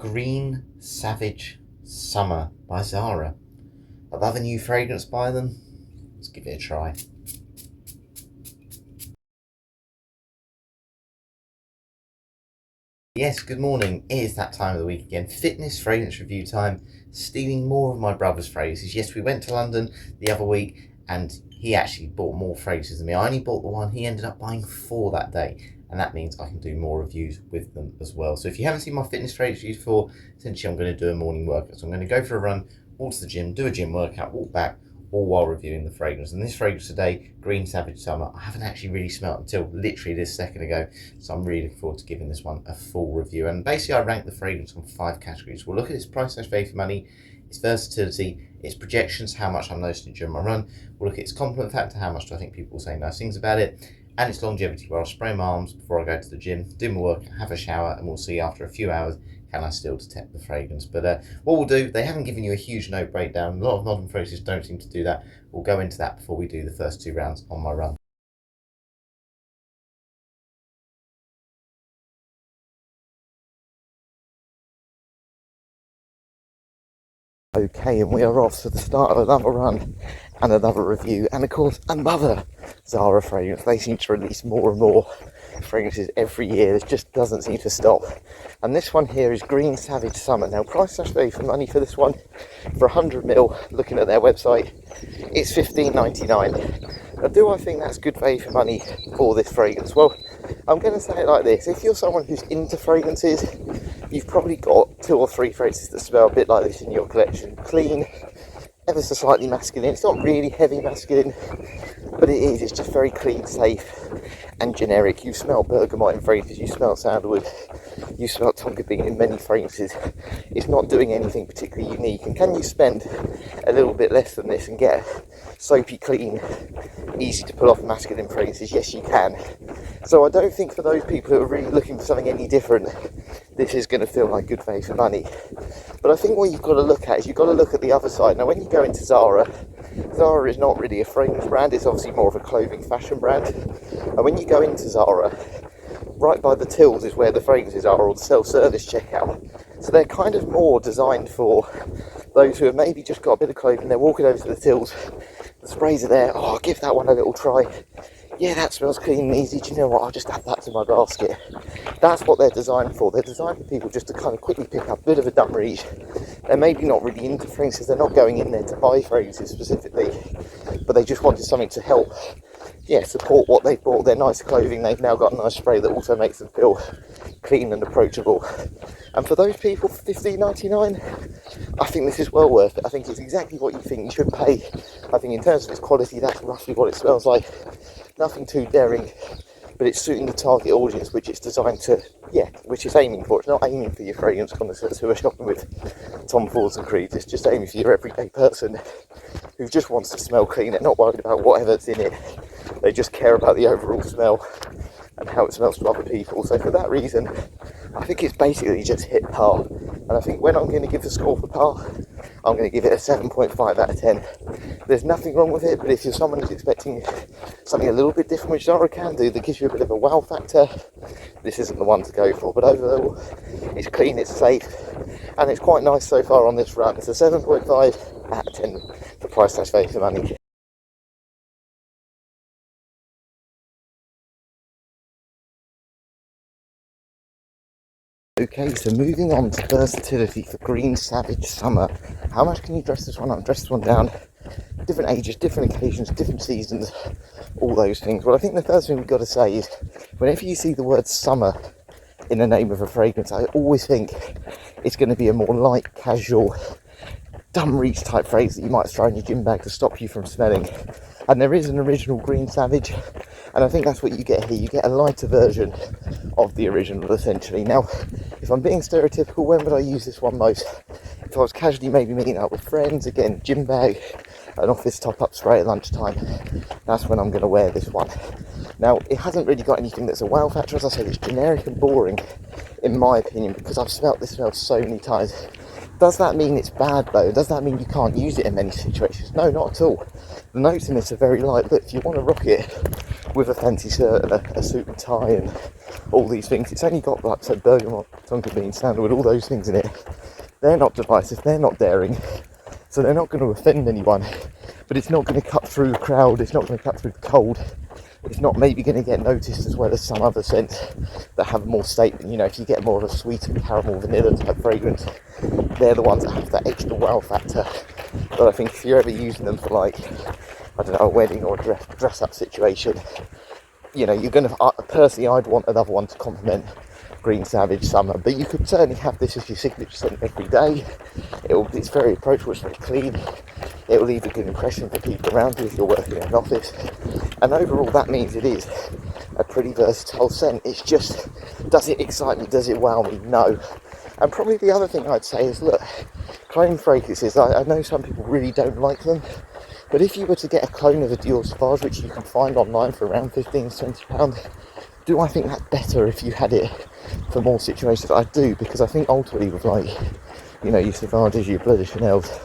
Green Savage Summer by Zara. I love a new fragrance by them. Let's give it a try. Yes, good morning. It is that time of the week again. Fitness fragrance review time. Stealing more of my brother's fragrances. Yes, we went to London the other week and he actually bought more fragrances than me. I only bought the one. He ended up buying 4 that day. And that means I can do more reviews with them as well. So if you haven't seen my fitness fragrance reviews before, essentially I'm going to do a morning workout. So I'm going to go for a run, walk to the gym, do a gym workout, walk back, all while reviewing the fragrance. And this fragrance today, Green Savage Summer, I haven't actually really smelled until literally this second ago. So I'm really looking forward to giving this one a full review. And basically I rank the fragrance on 5 categories. We'll look at its price/value for money, its versatility, its projections, how much I'm noticing during my run. We'll look at its compliment factor, how much do I think people will say nice things about it, and its longevity, where I'll spray my arms before I go to the gym, do my work, have a shower, and we'll see after a few hours can I still detect the fragrance. But what we'll do, they haven't given you a huge note breakdown. A lot of modern fragrances don't seem to do that. We'll go into that before we do the first 2 rounds on my run. Okay, and we are off to the start of another run and another review, and of course another Zara fragrance. They seem to release more and more fragrances every year. It just doesn't seem to stop. And this one here is Green Savage Summer. Now, price/value for money for this one, for 100ml, looking at their website, it's £15.99. Now, do I think that's good value for money for this fragrance? Well, I'm going to say it like this. If you're someone who's into fragrances, you've probably got 2 or 3 fragrances that smell a bit like this in your collection. Clean, ever so slightly masculine. It's not really heavy masculine, but it is. It's just very clean, safe, and generic. You smell bergamot in fragrances, you smell sandalwood, you smell tonka bean in many fragrances. It's not doing anything particularly unique. And can you spend a little bit less than this and get soapy, clean, easy to pull off masculine fragrances? Yes, you can. So I don't think for those people who are really looking for something any different, this is going to feel like good value for money. But I think what you've got to look at is you've got to look at the other side. Now, when you go into Zara, Zara is not really a fragrance brand. It's obviously more of a clothing fashion brand. And when you go into Zara, right by the tills is where the fragrances are, or the self-service checkout. So they're kind of more designed for those who have maybe just got a bit of clothing. They're walking over to the tills, the sprays are there. Oh, I'll give that one a little try. Yeah, that smells clean and easy. Do you know what? I'll just add that to my basket. That's what they're designed for. They're designed for people just to kind of quickly pick up a bit of a dumb reach. They're maybe not really into fragrances. They're not going in there to buy fragrances specifically, but they just wanted something to help, support what they've bought. Their nice clothing. They've now got a nice spray that also makes them feel clean and approachable. And for those people, for £15.99, I think this is well worth it. I think it's exactly what you think you should pay. I think in terms of its quality, that's roughly what it smells like. Nothing too daring, but it's suiting the target audience, which it's designed to, which it's aiming for. It's not aiming for your fragrance connoisseurs who are shopping with Tom Fords and Creeds. It's just aiming for your everyday person who just wants to smell clean. They're not worried about whatever's in it. They just care about the overall smell and how it smells to other people. So for that reason, I think it's basically just hit par. And I think when I'm going to give the score for par, I'm going to give it a 7.5 out of 10. There's nothing wrong with it, but if you're someone who's expecting something a little bit different, which Zara can do, that gives you a bit of a wow factor, this isn't the one to go for. But overall, it's clean, it's safe, and it's quite nice so far on this run. It's a 7.5 out of 10 for price/value for money. Okay, so moving on to versatility for Green Savage Summer. How much can you dress this one up, dress this one down? Different ages, different occasions, different seasons, all those things. Well, I think the first thing we've got to say is, whenever you see the word summer in the name of a fragrance, I always think it's going to be a more light, casual, dumb reach type phrase that you might throw in your gym bag to stop you from smelling. And there is an original Green Savage, and I think that's what you get here. You get a lighter version of the original, essentially. Now, if I'm being stereotypical, when would I use this one most? If I was casually maybe meeting up with friends, again, gym bag, an office top-up spray at lunchtime, that's when I'm going to wear this one. Now, it hasn't really got anything that's a wow factor. As I said, it's generic and boring, in my opinion, because I've smelt this smell so many times. Does that mean it's bad though? Does that mean you can't use it in many situations? No, not at all. The notes in this are very light, but if you want to rock it with a fancy shirt and a suit and tie and all these things. It's only got, like, so bergamot, tonka bean, sandalwood, all those things in it. They're not divisive, they're not daring, so they're not going to offend anyone, but it's not going to cut through the crowd, it's not going to cut through the cold, it's not maybe going to get noticed as well as some other scents that have more statement. You know, if you get more of a sweet and caramel vanilla type fragrance, they're the ones that have that extra wow factor. But I think if you're ever using them for, like, I don't know, a wedding or a dress up situation, you know, you're going to, personally, I'd want another one to complement Green Savage Summer, but you could certainly have this as your signature scent every day. It's very approachable, it's very clean, it will leave a good impression for people around you if you're working in an office, and overall that means it is a pretty versatile scent. It's just, does it excite me, does it wow me? No. And probably the other thing I'd say is, look, clone fragrances, I know some people really don't like them, but if you were to get a clone of a Dior Sauvage, which you can find online for around £15-20, do I think that's better if you had it for more situations? I do, because I think ultimately with, like, you know, your Sauvages, your Bleu de Chanels,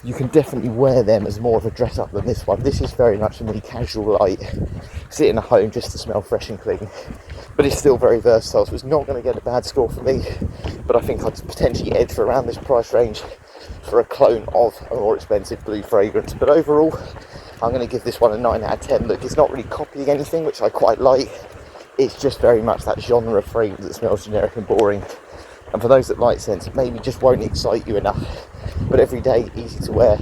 you can definitely wear them as more of a dress up than this one. This is very much a me casual, like, sitting at home just to smell fresh and clean, but it's still very versatile, so it's not going to get a bad score for me. But I think I'd potentially head for around this price range for a clone of a more expensive blue fragrance. But overall, I'm going to give this one a 9 out of 10. Look, it's not really copying anything, which I quite like. It's just very much that genre of fragrance that smells generic and boring. And for those that like scents, it maybe just won't excite you enough. But every day, easy to wear.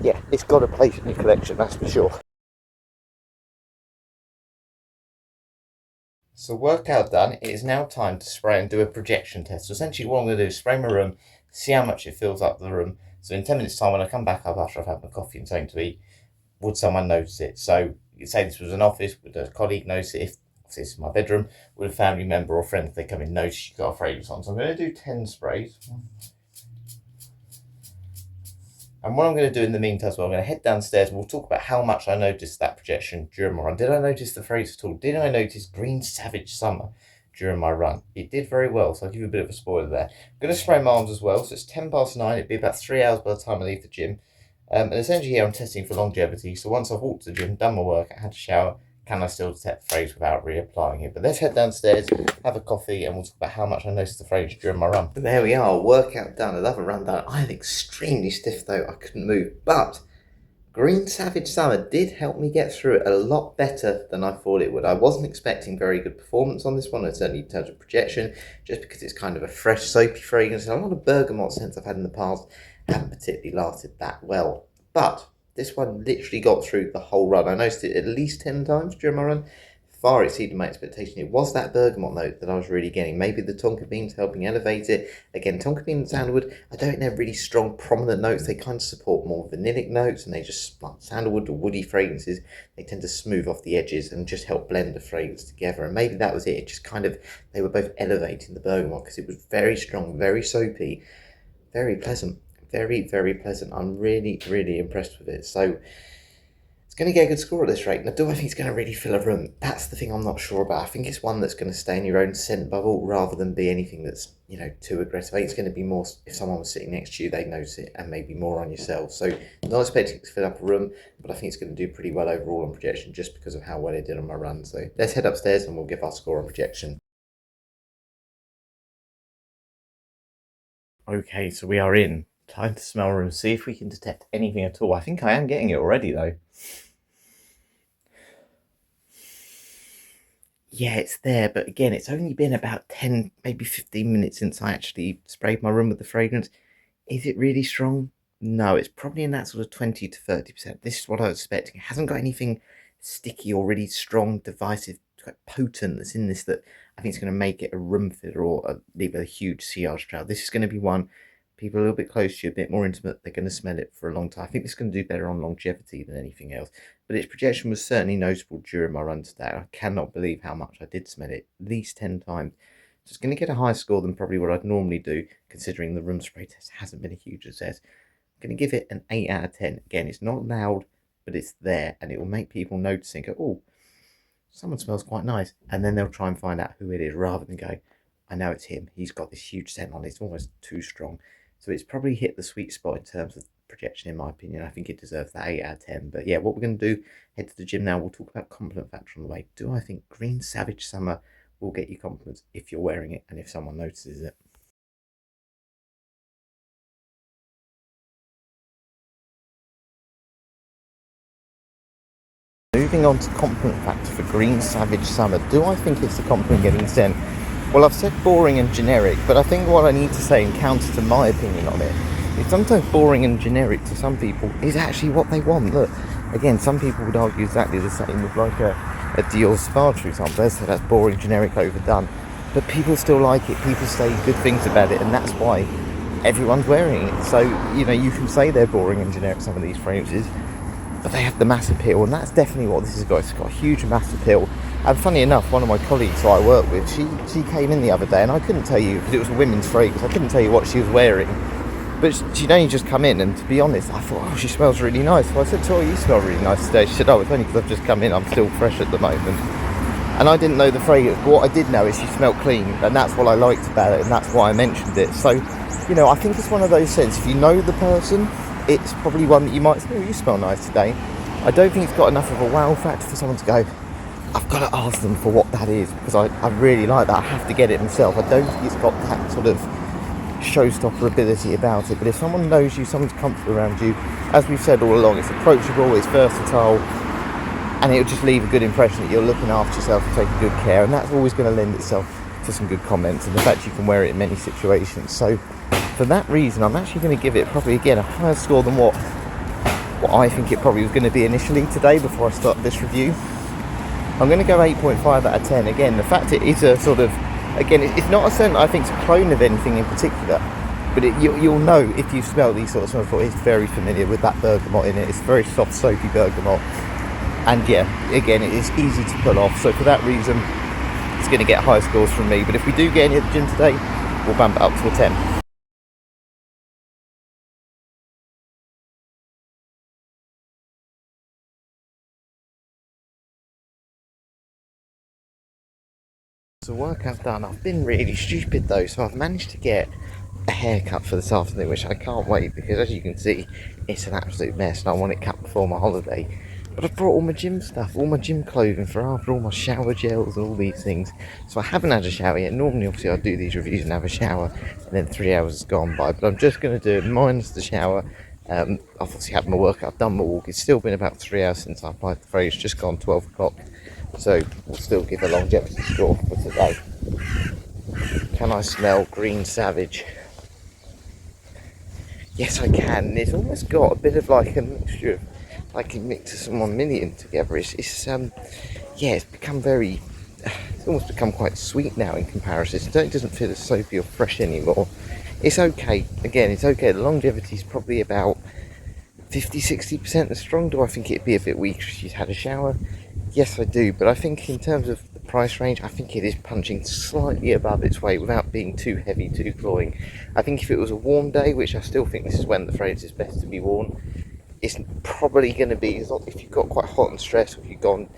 Yeah, it's got a place in your collection, that's for sure. So workout done, it is now time to spray and do a projection test. So essentially what I'm going to do is spray my room, see how much it fills up the room. So in 10 minutes time when I come back up after I've had my coffee and something to eat, would someone notice it? So you say this was an office, would a colleague notice it? If this is my bedroom, would a family member or friend, if they come in, notice you got a fragrance on? So I'm going to do 10 sprays. And what I'm going to do in the meantime, so I'm going to head downstairs and we'll talk about how much I noticed that projection during my run. Did I notice the phrase at all? Did I notice Green Savage Summer during my run? It did very well, so I'll give you a bit of a spoiler there. I'm going to spray my arms as well, so it's 9. It'd be about 3 hours by the time I leave the gym. And essentially here I'm testing for longevity. So once I've walked to the gym, done my work, I had a shower, can I still detect the phrase without reapplying it? But let's head downstairs, have a coffee, and we'll talk about how much I noticed the phrase during my run. But there we are, workout done, another run done. I am extremely stiff though, I couldn't move. But Green Savage Summer did help me get through it a lot better than I thought it would. I wasn't expecting very good performance on this one, and certainly in terms of projection, just because it's kind of a fresh soapy fragrance. And a lot of bergamot scents I've had in the past haven't particularly lasted that well. But this one literally got through the whole run. I noticed it at least 10 times during my run. Far exceeded my expectation. It was that bergamot note that I was really getting. Maybe the tonka beans helping elevate it. Again, tonka bean and sandalwood, I don't think they're really strong, prominent notes. They kind of support more vanillic notes, and they just, like sandalwood or woody fragrances, they tend to smooth off the edges and just help blend the fragrance together. And maybe that was it. It just kind of, they were both elevating the bergamot because it was very strong, very soapy, very pleasant. Very, very pleasant. I'm really, really impressed with it. So it's going to get a good score at this rate. Now, do I think it's going to really fill a room? That's the thing I'm not sure about. I think it's one that's going to stay in your own scent bubble rather than be anything that's, you know, too aggressive. I think it's going to be more, if someone was sitting next to you, they'd notice it, and maybe more on yourself. So not expecting it to fill up a room, but I think it's going to do pretty well overall on projection just because of how well it did on my run. So let's head upstairs and we'll give our score on projection. Okay, so we are in. Time to smell room, see if we can detect anything at all. I think I am getting it already though. Yeah, it's there, but again, it's only been about 10, maybe 15 minutes since I actually sprayed my room with the fragrance. Is it really strong? No, it's probably in that sort of 20 to 30%. This is what I was expecting. It hasn't got anything sticky or really strong, divisive, quite potent that's in this that I think is going to make it a room filler or leave a huge sillage trail. This is going to be one people a little bit close to you, a bit more intimate. They're going to smell it for a long time. I think this is going to do better on longevity than anything else. But its projection was certainly noticeable during my run today. I cannot believe how much I did smell it, at least 10 times. So it's going to get a higher score than probably what I'd normally do, considering the room spray test hasn't been a huge success. I'm going to give it an 8 out of 10. Again, it's not loud, but it's there, and it will make people notice and go, oh, someone smells quite nice. And then they'll try and find out who it is rather than go, I know it's him. He's got this huge scent on it. It's almost too strong. So it's probably hit the sweet spot in terms of projection, in my opinion. I think it deserves that 8 out of 10. But yeah, what we're going to do, head to the gym now. We'll talk about compliment factor on the way. Do I think Green Savage Summer will get you compliments if you're wearing it and if someone notices it. Moving on to compliment factor for Green Savage Summer. Do I think it's the compliment getting sent? Well, I've said boring and generic, but I think what I need to say in counter to my opinion on it is sometimes boring and generic to some people is actually what they want. Look, again, some people would argue exactly the same with like a Dior Sparge, for example. They say that's boring, generic, overdone. But people still like it. People say good things about it, and that's why everyone's wearing it. So, you know, you can say they're boring and generic, some of these fragrances, but they have the mass appeal, and that's definitely what this has got. It's got a huge mass appeal. And funny enough, one of my colleagues who I work with, she came in the other day, and I couldn't tell you, because it was a women's fragrance, I couldn't tell you what she was wearing, but she'd only just come in, and to be honest, I thought, oh, she smells really nice. So I said to her, you smell really nice today. She said, oh, it's only because I've just come in, I'm still fresh at the moment. And I didn't know the fragrance, but what I did know is she smelled clean, and that's what I liked about it, and that's why I mentioned it. So, you know, I think it's one of those scents, if you know the person, it's probably one that you might say, oh, you smell nice today. I don't think it's got enough of a wow factor for someone to go, I've got to ask them for what that is, because I really like that. I have to get it myself. I don't think it's got that sort of showstopper ability about it. But if someone knows you, someone's comfortable around you, as we've said all along, it's approachable, it's versatile, and it'll just leave a good impression that you're looking after yourself and taking good care. And that's always going to lend itself to some good comments, and the fact you can wear it in many situations. So for that reason, I'm actually going to give it probably, again, a higher score than what I think it probably was going to be initially today before I start this review. I'm going to go 8.5 out of 10. Again, the fact it is a sort of, again, it's not a scent I think is a clone of anything in particular, but you'll know if you smell these sort of smells, it's very familiar with that bergamot in it. It's very soft, soapy bergamot, and yeah, again, it is easy to pull off. So for that reason, it's going to get high scores from me. But if we do get any at the gym today, we'll bump it up to a 10. So workout done. I've been really stupid though, so I've managed to get a haircut for this afternoon, which I can't wait, because as you can see, it's an absolute mess and I want it cut before my holiday. But I've brought all my gym stuff, all my gym clothing for after, all my shower gels and all these things. So I haven't had a shower yet. Normally, obviously, I do these reviews and have a shower, and then 3 hours has gone by. But I'm just going to do it minus the shower. I've obviously had my workout, I've done my walk. It's still been about 3 hours since I applied the phrase, just gone 12 o'clock. So we'll still give a longevity score for today. Can I smell Green Savage? Yes, I can. It's almost got a bit of like a mixture of like a mix of some 1 million together. Yeah, it's become very, it's almost become quite sweet now in comparison. It doesn't feel as soapy or fresh anymore. It's okay. Again, it's okay. The longevity is probably about 50-60% as strong. Do I think it'd be a bit weaker if she's had a shower? Yes, I do, but I think in terms of the price range, I think it is punching slightly above its weight without being too heavy, too cloying. I think if it was a warm day, which I still think this is when the phrase is best to be worn, it's probably going to be, if you've got quite hot and stressed, or if you've gone,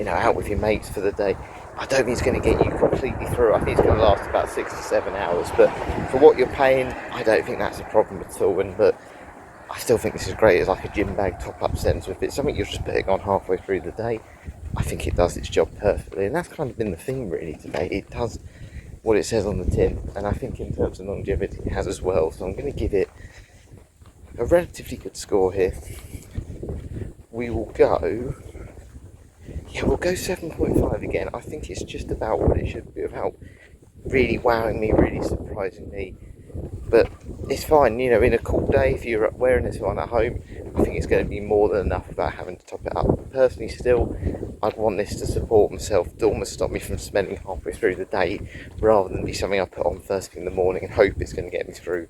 out with your mates for the day, I don't think it's going to get you completely through. I think it's going to last about 6 to 7 hours, but for what you're paying, I don't think that's a problem at all. But I still think this is great as like a gym bag top-up scent. So if it's something you're just putting on halfway through the day, I think it does its job perfectly. And that's kind of been the theme really today. It does what it says on the tin, and I think in terms of longevity it has as well. So I'm going to give it a relatively good score here. We will go, we'll go 7.5 again. I think it's just about what it should be, about really wowing me, really surprising me. But it's fine, in a cool day, if you're wearing this one at home, I think it's going to be more than enough without having to top it up. Personally, still, I'd want this to support myself, to almost stop me from smelling halfway through the day, rather than be something I put on first thing in the morning and hope it's going to get me through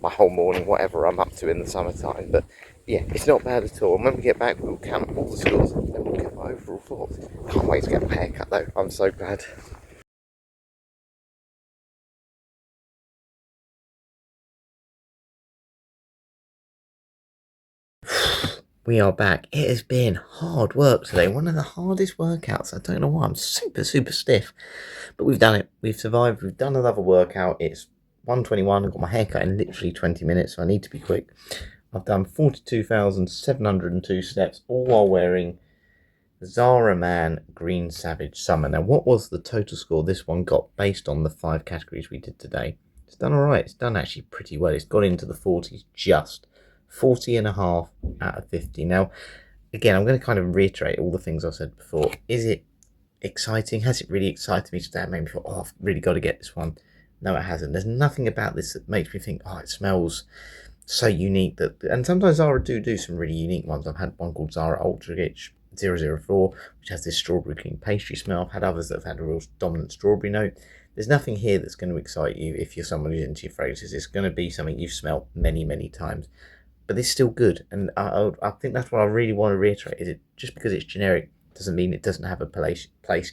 my whole morning, whatever I'm up to in the summertime. But yeah, it's not bad at all. And when we get back, we'll count up all the scores and then we'll get my overall thoughts. Can't wait to get my haircut though, I'm so glad. We are back. It has been hard work today. One of the hardest workouts. I don't know why. I'm super, super stiff. But we've done it. We've survived. We've done another workout. It's 1:21. I've got my haircut in literally 20 minutes, so I need to be quick. I've done 42,702 steps, all while wearing Zara Man Green Savage Summer. Now, what was the total score this one got based on the 5 categories we did today? It's done alright. It's done actually pretty well. It's got into the 40s just. 40.5 out of 50. Now, again, I'm going to kind of reiterate all the things I said before. Is it exciting? Has it really excited me today? It made me feel, oh, I've really got to get this one. No, it hasn't. There's nothing about this that makes me think, oh, it smells so unique. That, and sometimes Zara do some really unique ones. I've had one called Zara Ultra Rich 004, which has this strawberry cream pastry smell. I've had others that have had a real dominant strawberry note. There's nothing here that's going to excite you if you're someone who's into your fragrances. It's going to be something you've smelled many times, but it's still good. And I think that's what I really want to reiterate: is it just because it's generic doesn't mean it doesn't have a place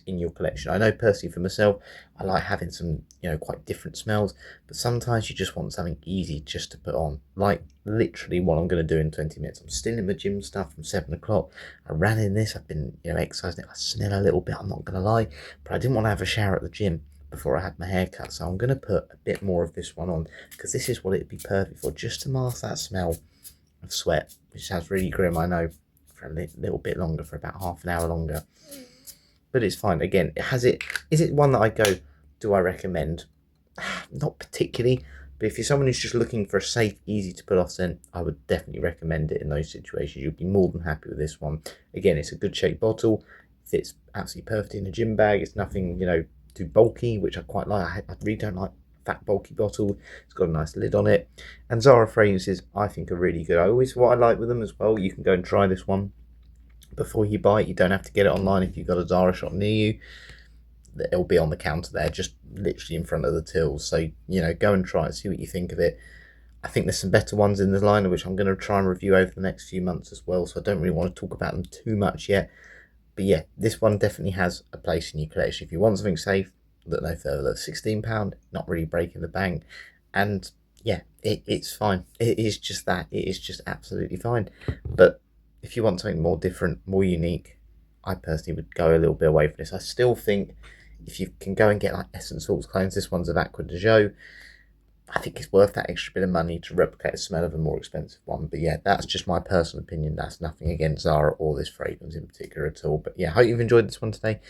in your collection. I know personally for myself, I like having some, quite different smells, but sometimes you just want something easy just to put on. Like literally what I'm going to do in 20 minutes. I'm still in my gym stuff from 7 o'clock. I ran in this, I've been, exercising. I smell a little bit, I'm not going to lie, but I didn't want to have a shower at the gym before I had my hair cut. So I'm going to put a bit more of this one on because this is what it'd be perfect for, just to mask that smell of sweat, which sounds really grim, I know, for a little bit longer, for about half an hour longer. But it's fine. Again, is it one that I go, do I recommend? Not particularly, but if you're someone who's just looking for a safe, easy to put off scent, I would definitely recommend it in those situations. You'll be more than happy with this one. Again, it's a good shaped bottle, fits absolutely perfect in a gym bag. It's nothing, too bulky, which I quite like. I really don't like fat bulky bottle. It's got a nice lid on it, and Zara fragrances I think are really good. What I like with them as well, you can go and try this one before you buy it. You don't have to get it online. If you've got a Zara shop near you, it'll be on the counter there, just literally in front of the tills. So go and try it, see what you think of it. I think there's some better ones in the line, which I'm going to try and review over the next few months as well, so I don't really want to talk about them too much yet. But yeah, this one definitely has a place in your collection. If you want something safe, look no further. That's £16, not really breaking the bank. And yeah, it's fine. It is just that. It is just absolutely fine. But if you want something more different, more unique, I personally would go a little bit away from this. I still think if you can go and get like Essence Salts clones, this one's of Acqua di Gio, I think it's worth that extra bit of money to replicate the smell of a more expensive one. But yeah, that's just my personal opinion. That's nothing against Zara or this fragrance in particular at all. But yeah, I hope you've enjoyed this one today.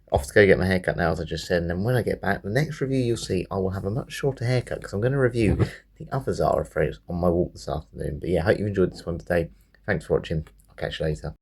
Off to go get my haircut now, as I just said. And then when I get back, the next review you'll see, I will have a much shorter haircut because I'm going to review the other Zara fragrance on my walk this afternoon. But yeah, I hope you've enjoyed this one today. Thanks for watching. I'll catch you later.